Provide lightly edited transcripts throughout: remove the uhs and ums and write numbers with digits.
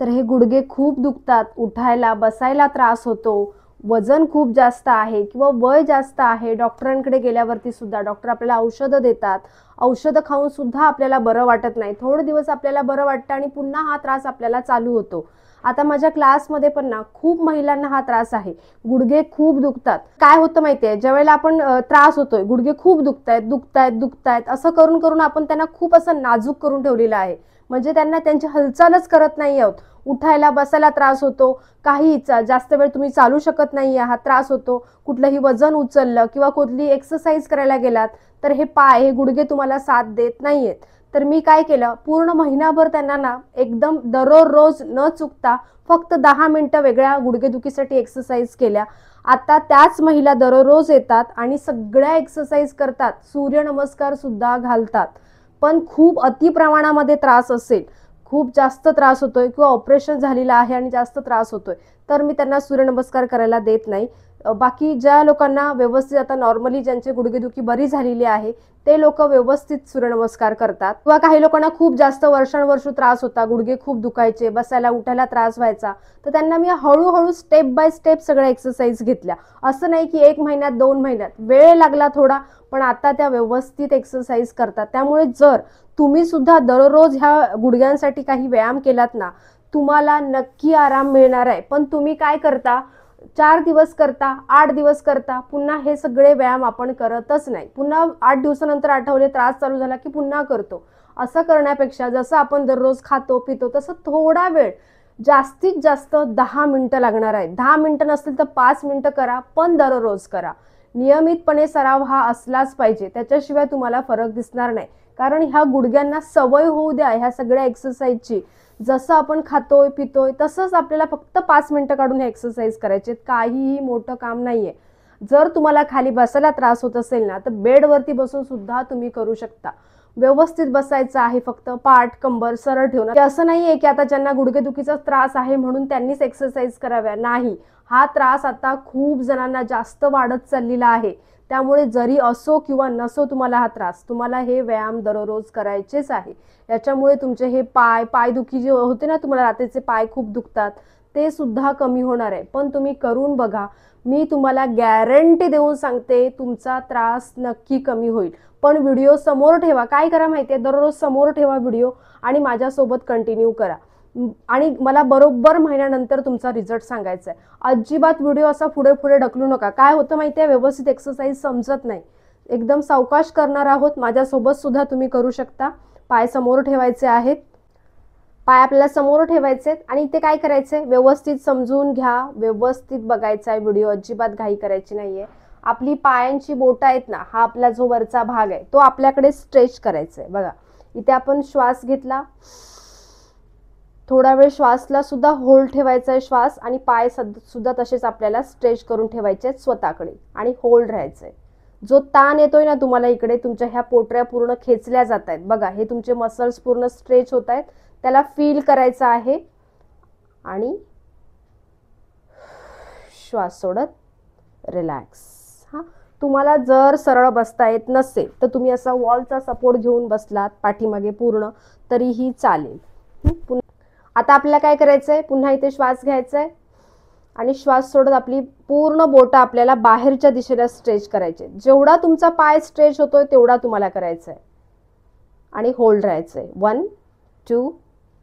तर हे गुडघे खूप दुखतात, उठायला बसायला त्रास होतो, वजन खूप जास्त आहे किंवा वय जास्त आहे, डॉक्टरांकडे गेल्यावरती सुद्धा डॉक्टर आपल्याला औषधं देतात, औषधं खाऊन सुद्धा आपल्याला बरं वाटत नाही, थोडे दिवस आपल्याला बरं वाटतं आणि पुन्हा हा त्रास आपल्याला चालू होतो. आता माझ्या क्लासमध्ये पण ना खूप महिलांना हा त्रास आहे, गुडघे खूप दुखतात. काय होतं माहितीये, ज्यावेळेला आपण त्रास होतोय, गुडघे खूप दुखतायत दुखतायत दुखतायत असं करून करून आपण त्यांना खूप असं नाजूक करून ठेवलेलं आहे. म्हणजे त्यांना त्यांची हालचालच करत नाही आहोत, उठायला बसायला त्रास होतो, काही जास्त वेळ तुम्ही चालू शकत नाही, हा त्रास होतो, कुठलंही वजन उचललं किंवा कुठली एक्सरसाइज करायला गेलात तर हे पाय हे गुडघे तुम्हाला साथ देत नाहीयेत. तर मी काय केलं, पूर्ण महिनाभर त्यांना ना एकदम दररोज न चुकता फक्त 10 मिनिटं वेगळ्या गुडघेदुखीसाठी एक्सरसाइज केल्या. आता त्याच महिला दररोज येतात आणि सगळ्या एक्सरसाइज करतात, सूर्यनमस्कार सुद्धा घालतात. पण खूप अति प्रमाणामध्ये त्रास असेल, खूप जास्त त्रास होतोय किंवा ऑपरेशन झालेलं आहे आणि जास्त त्रास होतोय, तर मी त्यांना सूर्यनमस्कार करायला देत नाही. बाकी ज्या लोकांना व्यवस्थित आता नॉर्मली ज्यांचे गुडघेदुखी बरी झालेली आहे ते लोक व्यवस्थित सूर्यनमस्कार करतात. किंवा काही लोकांना खूप जास्त वर्षानुवर्ष त्रास होता, गुडघे खूप दुखायचे, बसायला उठायला त्रास व्हायचा, तर त्यांना मी हळूहळू स्टेप बाय स्टेप सगळ्या एक्सरसाइज घेतल्या. असं नाही की 1 महिन्यात 2 महिन्यात, वेळ लागला थोडा, पण आता त्या व्यवस्थित एक्सरसाइज करतात. त्यामुळे जर तुम्ही सुद्धा दररोज ह्या गुडघ्यांसाठी काही व्यायाम केलात ना, तुम्हाला नक्की आराम मिळणार आहे. पण तुम्ही काय करता, 4 दिवस करता, 8 दिवस करता, पुन्हा हे सगळे व्यायाम आपण करतच नाही, पुन्हा 8 दिवसानंतर आठवले त्रास चालू झाला की पुन्हा करतो. असं करण्यापेक्षा जसं आपण दररोज खातो पितो तसं थोडा वेळ, जास्तीत जास्त 10 मिनिटं लागणार आहे, 10 मिनिटं नसतील तर 5 मिनिटं करा, पण दररोज करा. नियमितपणे सराव हा असलाच पाहिजे, त्याच्याशिवाय तुम्हाला फरक दिसणार नाही. कारण ह्या गुडघ्यांना सवय होऊ द्या ह्या सगळ्या एक्सरसाइजची. जसं आपण खातोय पितोय तसंच आपल्याला फक्त 5 मिनिटं काढून हे एक्सरसाइज करायचे, काहीही मोठं काम नाहीये. जर तुम्हाला खाली बसायला त्रास होत असेल ना, तर बेडवरती बसून सुद्धा तुम्ही करू शकता. व्यवस्थित बसायचं आहे, फक्त पाठ कंबर सरळ ठेवणं. असं नाहीये की आता ज्यांना गुडघेदुखीचा त्रास आहे म्हणून त्यांनीच एक्सरसाइज कराव्या, नाही. हा त्रास आता खूप जणांना जास्त वाढत चाललेला आहे. त्यामुळे जरी असो किंवा नसो तुम्हाला हा त्रास, तुम्हाला हे व्यायाम दररोज करायचेच आहे. याच्यामुळे तुमचे हे पायदुखी जे होते ना, तुम्हाला रात्रीचे पाय खूप दुखतात, ते सुद्धा कमी होणार आहे. पण तुम्ही करून बघा, मी तुम्हाला गॅरंटी देऊन सांगते तुमचा त्रास नक्की कमी होईल. पण व्हिडिओ समोर ठेवा, काय करा माहितीये, दररोज समोर ठेवा व्हिडिओ आणि माझ्यासोबत कंटिन्यू करा. आणि मला बरोबर महिन्यानंतर तुमचा रिझल्ट सांगायचा आहे. अजिबात व्हिडिओ असा पुढे पुढे ढकलू नका. काय होतं माहितीये, व्यवस्थित एक्सरसाइज समजत नाही. एकदम सावकाश करणार आहोत, माझ्यासोबत सुद्धा तुम्ही करू शकता. पाय समोर ठेवायचे आहेत, पाय आपल्याला समोर ठेवायचे आणि ते काय करायचंय, व्यवस्थित समजून घ्या, व्यवस्थित बघायचा आहे व्हिडिओ, अजिबात घाई करायची नाहीये. आपली पायांची बोटं आहेत ना, हा आपला जो वरचा भाग आहे तो आपल्याकडे स्ट्रेच करायचा आहे. बघा इथे आपण श्वास घेतला, थोडा वेळ श्वासला सुद्धा होल्ड ठेवायचा आहे श्वास, आणि पाय सुद्धा तसेच आपल्याला स्ट्रेच करून ठेवायचे आहेत स्वतःकडे आणि होल्ड राहायचंय. जो ताण येतोय ना तुम्हाला इकडे, तुमच्या ह्या पोटऱ्या पूर्ण खेचल्या जात आहेत, बघा हे तुमचे मसल्स पूर्ण स्ट्रेच होत आहेत, त्याला फील करायचा आहे. आणि श्वास सोडत रिलॅक्स. हा, तुम्हाला जर सरळ बसता येत नसेल तर तुम्ही असा वॉलचा सपोर्ट घेऊन बसलात पाठीमागे पूर्ण तरीही चालेल. आता आपल्याला काय करायचंय, पुन्हा इथे श्वास घ्यायचा आहे आणि श्वास सोडत आपली पूर्ण बोटं आपल्याला बाहेरच्या दिशेला स्ट्रेच करायचे. जेवढा तुमचा पाय स्ट्रेच होतोय तेवढा तुम्हाला करायचा आहे आणि होल्ड राहायचंय. 1 2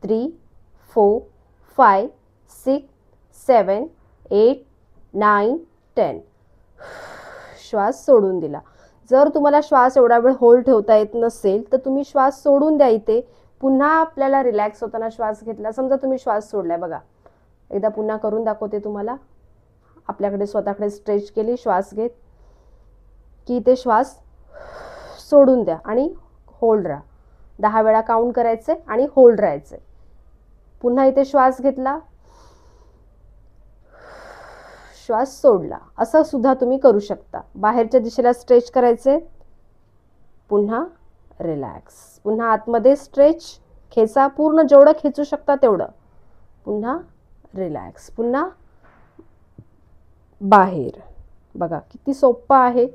3 4 5 6 7 8 9 10. श्वास सोडून दिला. जर तुम्हाला श्वास एवढा वेळ होल्ड ठेवता येत नसेल तर तुम्ही श्वास सोडून द्या. इथे पुन्हा आपल्याला रिलॅक्स होताना श्वास घेतला, समजा तुम्ही श्वास सोडलाय, बघा एकदा पुन्हा करून दाखवते तुम्हाला. आपल्याकडे स्वतःकडे स्ट्रेच केली, श्वास घेत की इथे श्वास सोडून द्या आणि होल्ड राहा. 10 वेळा काउंट करायचे आणि होल्ड राहायचे. पुन्हा इथे श्वास घेतला, श्वास सोडला. असं सुद्धा तुम्ही करू शकता. बाहेरच्या दिशेला स्ट्रेच करायचे, पुन्हा रिलॅक्स, पुन्हा आतमध्ये स्ट्रेच, खेचा पूर्ण जेवढं खेचू शकता तेवढं, पुन्हा रिलॅक्स, पुन्हा बाहेर. बघा किती सोपं आहे.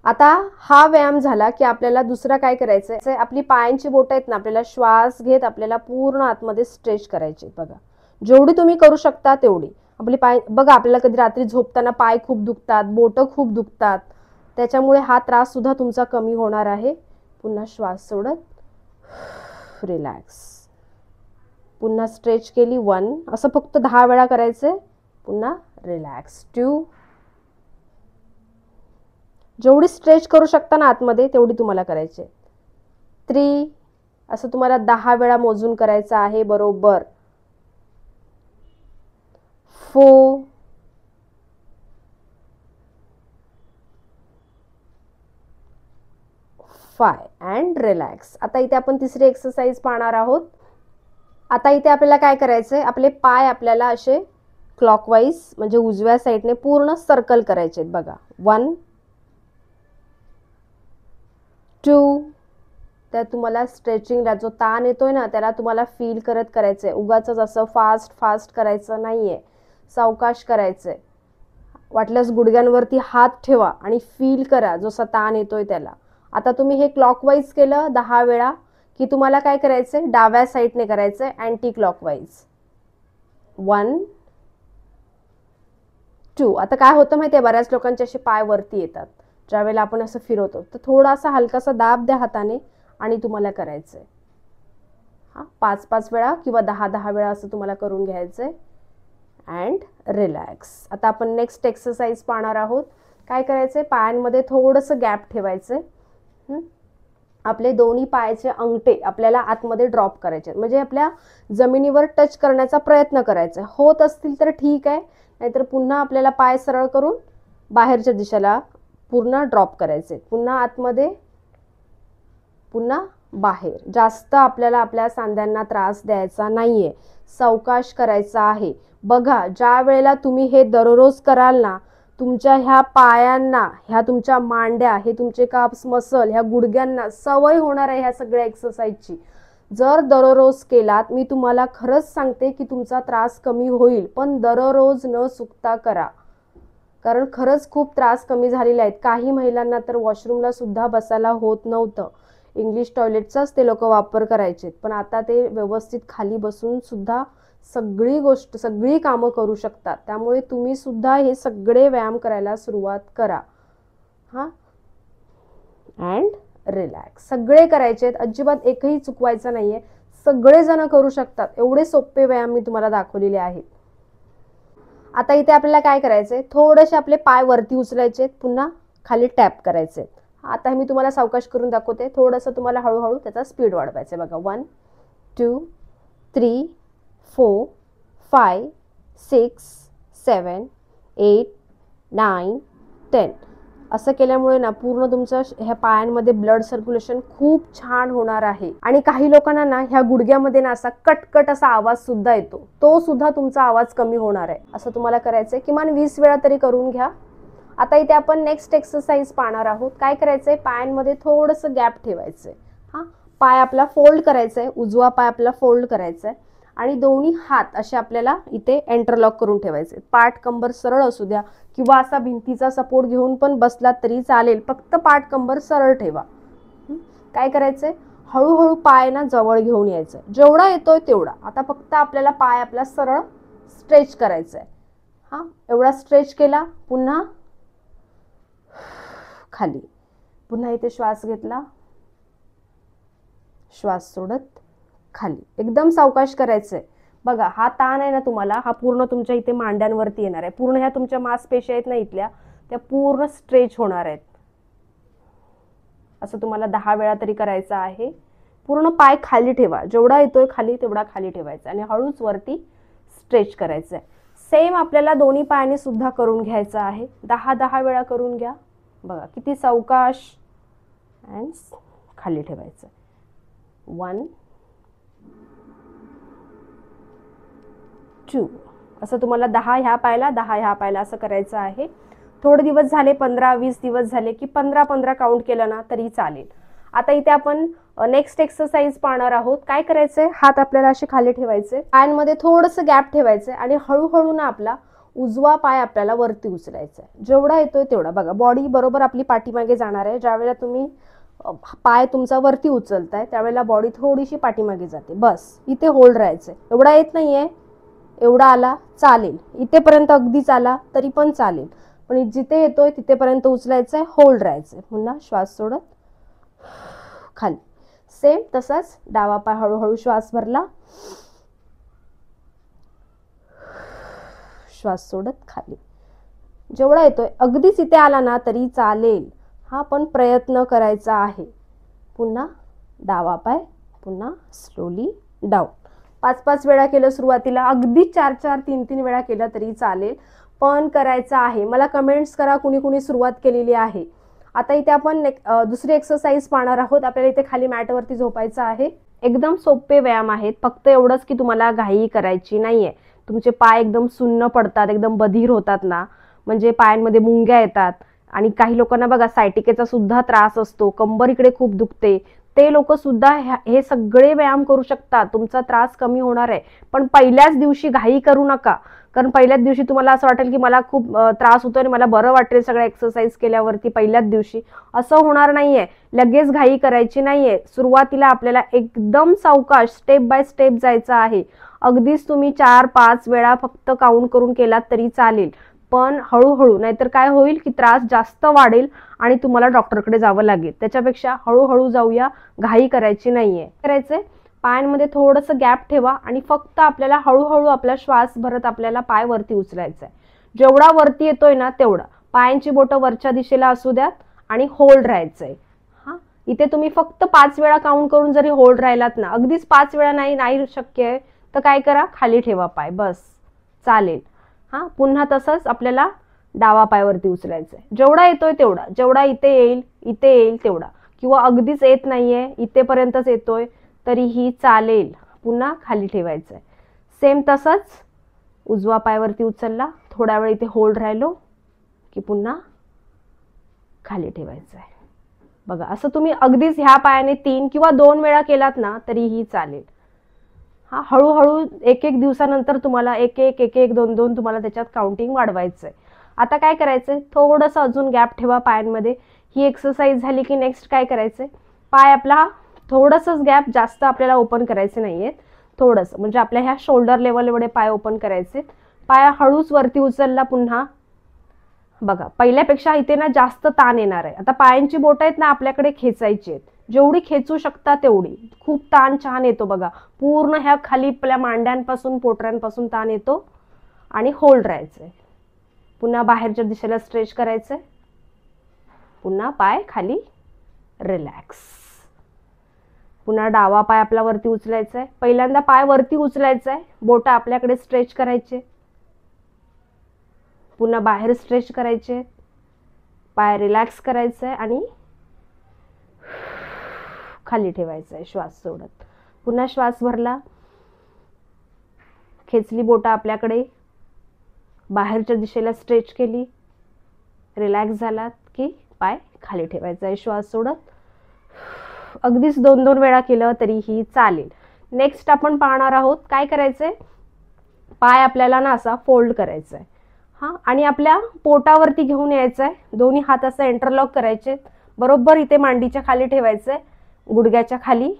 आता हा व्यायाम झाला की आपल्याला दुसरा काय करायचंय, आपली पायांची बोटं आहेत ना, आपल्याला श्वास घेत आपल्याला पूर्ण आतमध्ये स्ट्रेच करायचे. बघा जेवढी तुम्ही करू शकता तेवढी. आपली पाय बघा, आपल्याला कधी रात्री झोपताना पाय खूप दुखतात, बोटं खूप दुखतात, त्याच्यामुळे हा त्रास सुद्धा तुमचा कमी होणार आहे. पुन्हा श्वास सोडत रिलॅक्स. पुन्हा स्ट्रेच केली 1, असं फक्त 10 वेळा करायचंय. पुन्हा रिलॅक्स 2. जेवढी स्ट्रेच करू शकता ना आतमध्ये तेवढी तुम्हाला करायची. 3. असं तुम्हाला 10 वेळा मोजून करायचं आहे बरोबर. 4. 5 अँड रिलॅक्स. आता इथे आपण तिसरी एक्सरसाइज पाहणार आहोत. आता इथे आपल्याला काय करायचंय, आपले पाय आपल्याला असे क्लॉकवाईज म्हणजे उजव्या साईडने पूर्ण सर्कल करायचे आहेत. बघा 1 2. त्या तुम्हाला स्ट्रेचिंगला जो ताण येतोय ना त्याला तुम्हाला फील करत करायचंय. उगाच असं फास्ट फास्ट करायचं नाहीये, सावकाश करायचंय. वाटल्यास गुडघ्यांवरती हात ठेवा आणि फील करा जो ताण येतोय त्याला. आता तुम्ही हे क्लॉकवाईज केलं 10 वेळा की तुम्हाला काय करायचंय, डाव्या साईडने करायचंय अँटी क्लॉकवाईज. 1 2. आता काय होतं माहितीये, बऱ्याच लोकांचे असे पाय वरती येतात ज्यावेळेला आपण असं फिरवतो, तर थोडासा हलकासा दाब द्या हाताने आणि तुम्हाला करायचंय. 5-5 वेळा किंवा 10-10 वेळा असं तुम्हाला करून घ्यायचंय. And relax. आता आपण नेक्स्ट एक्सरसाइज पाहणार आहोत. काय करायचंय, पायांमध्ये थोडंसं गॅप ठेवायचंय. आपले दोन्ही पायाचे अंगठे आपल्याला आतमध्ये ड्रॉप करायचे, म्हणजे आपल्या जमिनीवर टच करण्याचा प्रयत्न करायचा. होत असतील तर ठीक आहे, नाहीतर पुन्हा आपल्याला पाय सरळ करून बाहेरच्या दिशेला पूर्ण ड्रॉप करायचे. पुन्हा आतमध्ये, पुन्हा बाहेर. जास्त आपल्याला आपल्या सांध्यांना त्रास द्यायचा नाहीये, सावकाश करायचा आहे. बघा ज्या वेळेला तुम्ही हे दररोज कराल ना, तुमच्या ह्या पायांना, ह्या तुमच्या मांड्या, हे तुमचे काप्स मसल, ह्या गुडघ्यांना सवय होणार आहे ह्या सगळ्या एक्सरसाइजची. जर दररोज केलात, मी तुम्हाला खरंच सांगते की तुमचा त्रास कमी होईल. पण दररोज न चुकता करा, कारण खरंच खूप त्रास कमी झालेले आहेत. काही महिलांना तर वॉशरूमला सुद्धा बसायला होत नव्हतं, इंग्लिश टॉयलेटचाच ते लोक वापर करायचे, पण आता ते व्यवस्थित खाली बसून सुद्धा सगळी कामं करू शकतात. त्यामुळे तुम्ही सुद्धा हे सगळे व्यायाम करायला सुरुवात करा. And relax. सगळे करायचे, अजिबात एकही चुकवायचं नाहीये. सगळेजण करू शकतात, एवढे सोपे व्यायाम मी तुम्हाला दाखवलेले आहेत. आता इथे आपल्याला काय करायचंय, थोडेसे आपले पाय वरती उचलायचे, पुन्हा खाली टॅप करायचे. आता मी तुम्हाला सावकाश करून दाखवते. थोडंसं तुम्हाला हळूहळू त्याचा स्पीड वाढवायचा. बघा 1 2 3 4 5 6 7 8 9 10. असं केल्यामुळे ना पूर्ण तुमचं ह्या पायांमध्ये ब्लड सर्क्युलेशन खूप छान होणार आहे. आणि काही लोकांना ना ह्या गुडघ्यामध्ये ना असा कटकट असा आवाज सुद्धा येतो, तो सुद्धा तुमचा आवाज कमी होणार आहे. असं तुम्हाला करायचंय, किमान 20 वेळा तरी करून घ्या. आता इथे आपण नेक्स्ट एक्सरसाइज पाहणार आहोत. काय करायचंय, पायांमध्ये थोडंसं गॅप ठेवायचंय. पाय आपला फोल्ड करायचंय, उजवा पाय आपला फोल्ड करायचाय आणि दोन्ही हात असे आपल्याला इथे एंटरलॉक करून ठेवायचे. पाठ कंबर सरळ असू द्या किंवा असा भिंतीचा सपोर्ट घेऊन पण बसलात तरी चालेल, फक्त पाठ कंबर सरळ ठेवा. काय करायचंय, हळूहळू पाय ना जवळ घेऊन यायचं, जेवढा येतोय तेवढा. आता फक्त आपल्याला पाय आपला सरळ स्ट्रेच करायचंय. एवढा स्ट्रेच केला, पुन्हा खाली, पुन्हा इथे श्वास घेतला, श्वास सोडत खाली. एकदम सावकाश करायचंय. बघा हा ताण आहे ना तुम्हाला, हा पूर्ण तुमच्या इथे मांड्यांवरती येणार आहे. पूर्ण ह्या तुमच्या मांसपेशी आहेत ना इथल्या, त्या पूर्ण स्ट्रेच होणार आहेत. असं तुम्हाला 10 वेळा तरी करायचं आहे. पूर्ण पाय खाली ठेवा, जेवढा येतोय खाली तेवढा खाली ठेवायचा आणि हळूच वरती स्ट्रेच करायचंय. सेम आपल्याला दोन्ही पायांनी सुद्धा करून घ्यायचं आहे. 10-10 वेळा करून घ्या. बघा किती सावकाश. अँड खाली ठेवायचं. 1 2. असं तुम्हाला 10 ह्या पायाला 10 ह्या पायाला असं करायचं आहे. थोडे दिवस झाले, 15-20 दिवस झाले की 15-15 काउंट केलं ना तरी चालेल. आता इथे आपण नेक्स्ट एक्सरसाइज पाहणार आहोत. काय करायचंय, हात आपल्याला असे खाली ठेवायचे, पायांमध्ये थोडंसं गॅप ठेवायचंय आणि हळूहळू ना आपला उजवा पाय आपल्याला वरती उचलायचा आहे, जेवढा येतोय तेवढा. बघा बॉडी बरोबर आपली पाठीमागे जाणार आहे. ज्यावेळेला तुम्ही पाय तुमचा वरती उचलताय त्यावेळेला बॉडी थोडीशी पाठीमागे जाते. बस इथे होल्ड राहायचंय. एवढा येत नाहीये, एवढा आला चालेल, इथेपर्यंत अगदीच आला तरी पण चालेल, पण जिथे येतोय तिथेपर्यंत उचलायचंय, होल्ड राहायचंय. पुन्हा श्वास सोडत खाली. सेम तसाच डावा पाय हळूहळू श्वास भरला, श्वास सोडत खाली. जेवढा येतोय अगदीच इथे आला ना तरी चालेल, हा पण प्रयत्न करायचा आहे. पुन्हा डावा पाय, पुन्हा स्लोली डाऊन. 5-5 वेळा केलं सुरुवातीला, अगदी 4-4 3-3 वेळा केलं तरी चालेल, पण करायचं आहे. मला कमेंट्स करा कुणी कुणी सुरुवात केलेली आहे. आता इथे आपण दुसरी एक्सरसाइज पाहणार आहोत. आपल्याला इथे खाली मॅटवरती झोपायचं आहे. एकदम सोपे व्यायाम आहेत, फक्त एवढंच की तुम्हाला घाई करायची नाहीये. तुमचे पाय एकदम सुन्न पडतात, एकदम बधीर होतात ना, म्हणजे पायांमध्ये मुंग्या येतात. आणि काही लोकांना बघा सायटिकेचा सुद्धा त्रास असतो, कंबर इकडे खूप दुखते, ते लोक सुद्धा हे सगळे व्यायाम करू शकतात. तुमचा त्रास कमी होणार आहे. पण पहिल्याच दिवशी घाई करू नका, कारण पहिल्याच दिवशी तुम्हाला असं वाटेल की मला खूप त्रास होतोय आणि मला बरं वाटेल सगळ्या एक्सरसाइज केल्यावरती पहिल्याच दिवशी. असं होणार नाहीये. लगेच घाई करायची नाहीये. सुरुवातीला आपल्याला एकदम सावकाश स्टेप बाय स्टेप जायचं आहे. अगदीच तुम्ही 4-5 वेळा फक्त काउंट करून केलात तरी चालेल, पण हळूहळू, नाहीतर काय होईल की त्रास जास्त वाढेल आणि तुम्हाला डॉक्टरकडे जावं लागेल. त्याच्यापेक्षा हळूहळू जाऊया, घाई करायची नाहीये. करायचंय पायांमध्ये थोडंसं गॅप ठेवा आणि फक्त आपल्याला हळूहळू आपला श्वास भरत आपल्याला पाय वरती उचलायचा आहे. जेवढा वरती येतोय ना तेवढा. पायांची बोटं वरच्या दिशेला असू द्यात आणि होल्ड राहायचंय. हा, इथे तुम्ही फक्त 5 वेळा काउंट करून जरी होल्ड राहिलात ना, अगदीच 5 वेळा नाही शक्य आहे तर काय करा, खाली ठेवा पाय, बस चालेल. हा, पुन्हा तसंच आपल्याला डावा पायावरती उचलायचंय. जेवढा येतोय तेवढा, जेवढा इथे येईल तेवढा, किंवा अगदीच येत नाहीये, इथेपर्यंतच येतोय तरीही चालेल, पुन्हा खाली ठेवायचंय. सेम तसंच उजवा पायावरती उचलला, थोडा वेळ इथे होल्ड राहिलो की पुन्हा खाली ठेवायचंय. बघा असं तुम्ही अगदीच ह्या पायाने 3 किंवा 2 वेळा केलात ना तरीही चालेल. हा, हळूहळू एक दिवसानंतर तुम्हाला 1-1, 2-2 तुम्हाला त्याच्यात काउंटिंग वाढवायचंय. आता काय करायचंय, थोडंसं अजून गॅप ठेवा पायांमध्ये. ही एक्सरसाइज झाली की नेक्स्ट काय करायचंय, पाय आपला थोडंसंच गॅप, जास्त आपल्याला ओपन करायचे नाहीयेत, थोडंसं, म्हणजे आपल्या ह्या शोल्डर लेवल एवढे पाय ओपन करायचे. पाय हळूच वरती उचलला पुन्हा. बघा पहिल्यापेक्षा इथे ना जास्त ताण येणार आहे. आता पायांची बोटं आहेत ना आपल्याकडे खेचायची आहेत, जेवढी खेचू शकता तेवढी. खूप ताण छान येतो बघा, पूर्ण ह्या खाली आपल्या मांड्यांपासून पोटऱ्यांपासून ताण येतो आणि होल्ड राहायचंय. पुन्हा बाहेरच्या दिशेला स्ट्रेच करायचंय. पुन्हा पाय खाली, रिलॅक्स. पुन्हा डावा पाय आपला वरती उचलायचा आहे. पहिल्यांदा पाय वरती उचलायचा आहे, बोटं आपल्याकडे स्ट्रेच करायचे, पुन्हा बाहेर स्ट्रेच करायचे, पाय रिलॅक्स करायचा आहे आणि खाली ठेवायचा आहे श्वास सोडत. पुन्हा श्वास भरला, खेचली बोटं आपल्याकडे, बाहेरच्या दिशेला स्ट्रेच केली, रिलॅक्स झालात की पाय खाली ठेवायचा आहे श्वास सोडत. अगदीच 2-2 वेळा केलं तरीही चालेल. नेक्स्ट आपण पाहणार आहोत काय करायचंय, पाय आपल्याला ना असा फोल्ड करायचा आहे. हा, आणि आपल्या पोटावरती घेऊन यायचं आहे. दोन्ही हात असं इंटरलॉक करायचे, बरोबर इथे मांडीच्या खाली ठेवायचंय, गुडघ्याच्या खाली,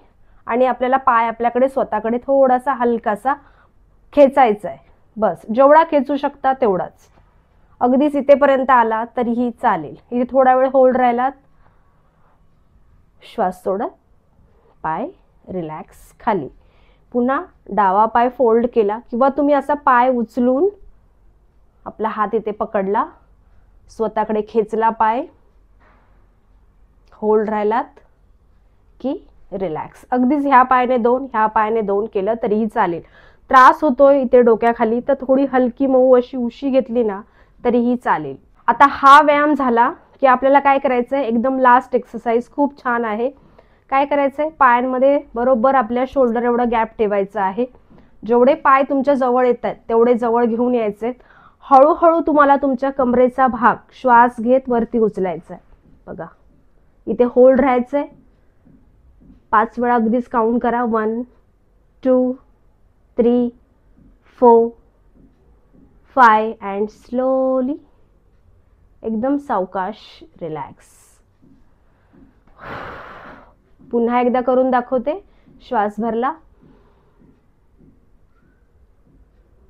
आणि आपल्याला पाय आपल्याकडे स्वतःकडे थोडासा हलकासा खेचायचा आहे. बस जेवढा खेचू शकता तेवढाच. अगदीच इथेपर्यंत आला तरीही चालेल. इथे थोडा वेळ होल्ड राहिलात, श्वास सोडत पाय रिलॅक्स खाली. पुन्हा डावा पाय फोल्ड केला किंवा तुम्ही असा पाय उचलून आपला हात इथे पकडला, स्वतःकडे खेचला पाय, होल्ड राहिलात की रिलॅक्स. अगदीच ह्या पायाने 2 ह्या पायाने 2 केलं तरीही चालेल. त्रास होतोय इथे डोक्याखाली तर थोडी हलकी मऊ अशी उशी घेतली ना तरीही चालेल. आता हा व्यायाम झाला की आपल्याला काय करायचंय, एकदम लास्ट एक्सरसाइज खूप छान आहे. काय करायचंय, पायांमध्ये बरोबर आपल्या शोल्डर एवढा गॅप ठेवायचा आहे. जेवढे पाय तुमच्या जवळ येत आहेत तेवढे जवळ घेऊन यायचे. हळूहळू तुम्हाला तुमच्या कमरेचा भाग श्वास घेत वरती उचलायचा आहे. बघा इथे होल्ड राहायचंय. 5 वेळा अगदीच काउंट करा. 1 2 3 4 5 अँड स्लोली एकदम सावकाश रिलॅक्स. पुन्हा एकदा करून दाखवते. श्वास भरला.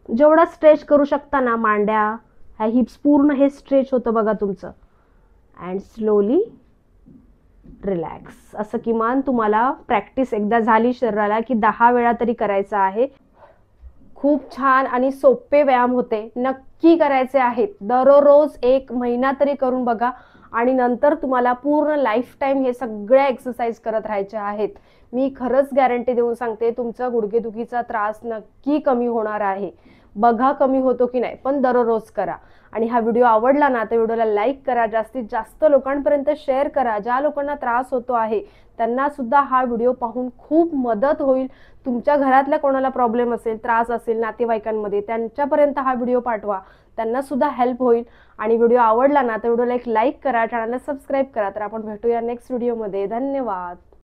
जेवढा स्ट्रेच करू शकता ना मांड्या, ह्या हिप्स पूर्ण हे स्ट्रेच होतं बघा तुमचं. And slowly relax. असं किमान तुम्हाला प्रॅक्टिस एकदा झाली शरीराला की 10 वेळा तरी करायचं आहे. खूप छान आणि सोपे व्यायाम होते. नक्की करायचे आहेत. दररोज 1 महिना तरी करून बघा आणि नंतर तुम्हाला पूर्ण लाईफ टाईम हे सगळ्या एक्सरसाइज करत राहायच्या आहेत. मी खरंच गॅरंटी देऊन सांगते तुमचा गुडघेदुखीचा त्रास नक्की कमी होणार आहे. बघा कमी होतो की नाही, पण दररोज करा. आणि हा व्हिडिओ आवडला ना तर व्हिडिओला लाईक करा, जास्तीत जास्त लोकांपर्यंत शेअर करा. ज्या लोकांना त्रास होतो आहे त्यांना सुद्धा हा व्हिडिओ पाहून खूप मदत होईल. तुमच्या घरातल्या कोणाला प्रॉब्लेम असेल, त्रास असेल नातेवाईकांमध्ये, त्यांच्यापर्यंत हा व्हिडिओ पाठवा, त्यांना सुद्धा हेल्प होईल. आणि व्हिडिओ आवडला ना तर व्हिडिओला एक लाईक करा, चॅनलला सबस्क्राईब करा. तर आपण भेटूया नेक्स्ट व्हिडिओमध्ये. धन्यवाद.